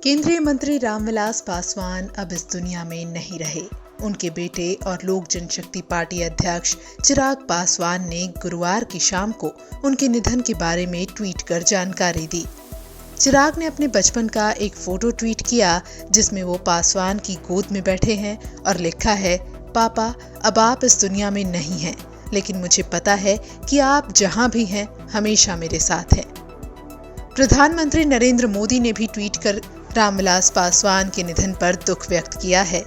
केंद्रीय मंत्री रामविलास पासवान अब इस दुनिया में नहीं रहे। उनके बेटे और लोक जनशक्ति पार्टी अध्यक्ष चिराग पासवान ने गुरुवार की शाम को उनके निधन के बारे में ट्वीट कर जानकारी दी। चिराग ने अपने बचपन का एक फोटो ट्वीट किया जिसमें वो पासवान की गोद में बैठे हैं और लिखा है, पापा अब आप इस दुनिया में नहीं हैं, लेकिन मुझे पता है कि आप जहां भी हैं हमेशा मेरे साथ हैं। प्रधानमंत्री नरेंद्र मोदी ने भी ट्वीट कर रामविलास पासवान के निधन पर दुख व्यक्त किया है।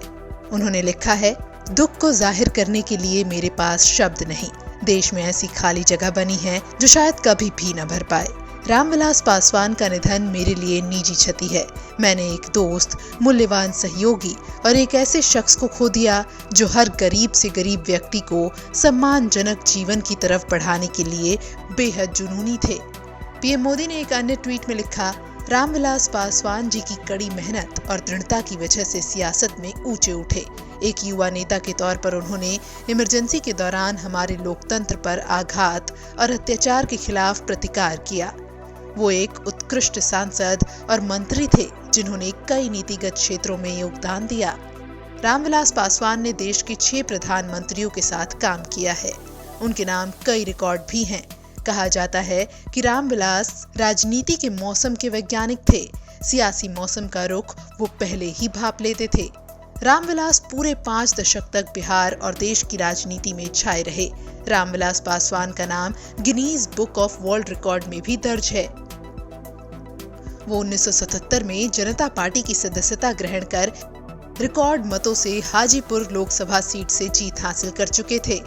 उन्होंने लिखा है, दुख को जाहिर करने के लिए मेरे पास शब्द नहीं। देश में ऐसी खाली जगह बनी है जो शायद कभी भी न भर पाए। रामविलास पासवान का निधन मेरे लिए निजी क्षति है। मैंने एक दोस्त, मूल्यवान सहयोगी और एक ऐसे शख्स को खो दिया जो हर गरीब से गरीब व्यक्ति को सम्मानजनक जीवन की तरफ बढ़ाने के लिए बेहद जुनूनी थे। पीएम मोदी ने एक अन्य ट्वीट में लिखा, रामविलास पासवान जी की कड़ी मेहनत और दृढ़ता की वजह से सियासत में ऊंचे उठे। एक युवा नेता के तौर पर उन्होंने इमरजेंसी के दौरान हमारे लोकतंत्र पर आघात और अत्याचार के खिलाफ प्रतिकार किया। वो एक उत्कृष्ट सांसद और मंत्री थे जिन्होंने कई नीतिगत क्षेत्रों में योगदान दिया। रामविलास पासवान ने देश के 6 प्रधानमंत्रियों के साथ काम किया है। उनके नाम कई रिकॉर्ड भी हैं। कहा जाता है कि रामविलास राजनीति के मौसम के वैज्ञानिक थे। सियासी मौसम का रुख वो पहले ही भांप लेते थे। रामविलास पूरे 5 दशक तक बिहार और देश की राजनीति में छाए रहे। रामविलास पासवान का नाम Guinness book of world record में भी दर्ज है। वो 1977 में जनता पार्टी की सदस्यता ग्रहण कर रिकॉर्ड मतों से हाजीपुर लोकसभा सीट से जीत हासिल कर चुके थे।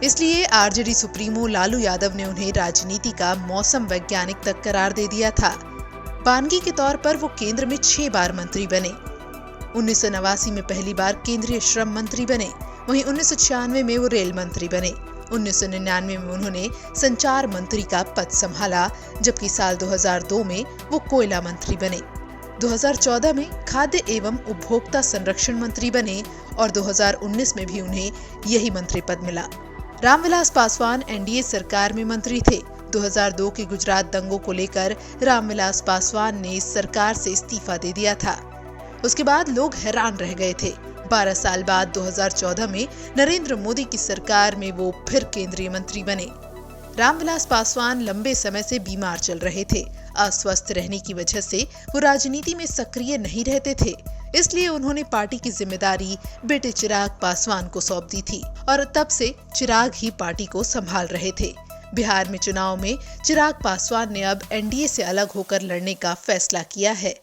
इसलिए आरजेडी सुप्रीमो लालू यादव ने उन्हें राजनीति का मौसम वैज्ञानिक तक करार दे दिया था। बानगी के तौर पर वो केंद्र में 6 बार मंत्री बने। 1989 में पहली बार केंद्रीय श्रम मंत्री बने। वहीं 1996 में वो रेल मंत्री बने। 1999 में उन्होंने संचार मंत्री का पद संभाला, जबकि साल 2002 में वो कोयला मंत्री बने। 2014 में खाद्य एवं उपभोक्ता संरक्षण मंत्री बने और 2019 में भी उन्हें यही मंत्री पद मिला। रामविलास पासवान एनडीए सरकार में मंत्री थे। 2002 के गुजरात दंगों को लेकर रामविलास पासवान ने सरकार से इस्तीफा दे दिया था। उसके बाद लोग हैरान रह गए थे। 12 साल बाद 2014 में नरेंद्र मोदी की सरकार में वो फिर केंद्रीय मंत्री बने। रामविलास पासवान लंबे समय से बीमार चल रहे थे। अस्वस्थ रहने की वजह से वो राजनीति में सक्रिय नहीं रहते थे। इसलिए उन्होंने पार्टी की जिम्मेदारी बेटे चिराग पासवान को सौंप दी थी और तब से चिराग ही पार्टी को संभाल रहे थे। बिहार में चुनाव में चिराग पासवान ने अब एनडीए से अलग होकर लड़ने का फैसला किया है।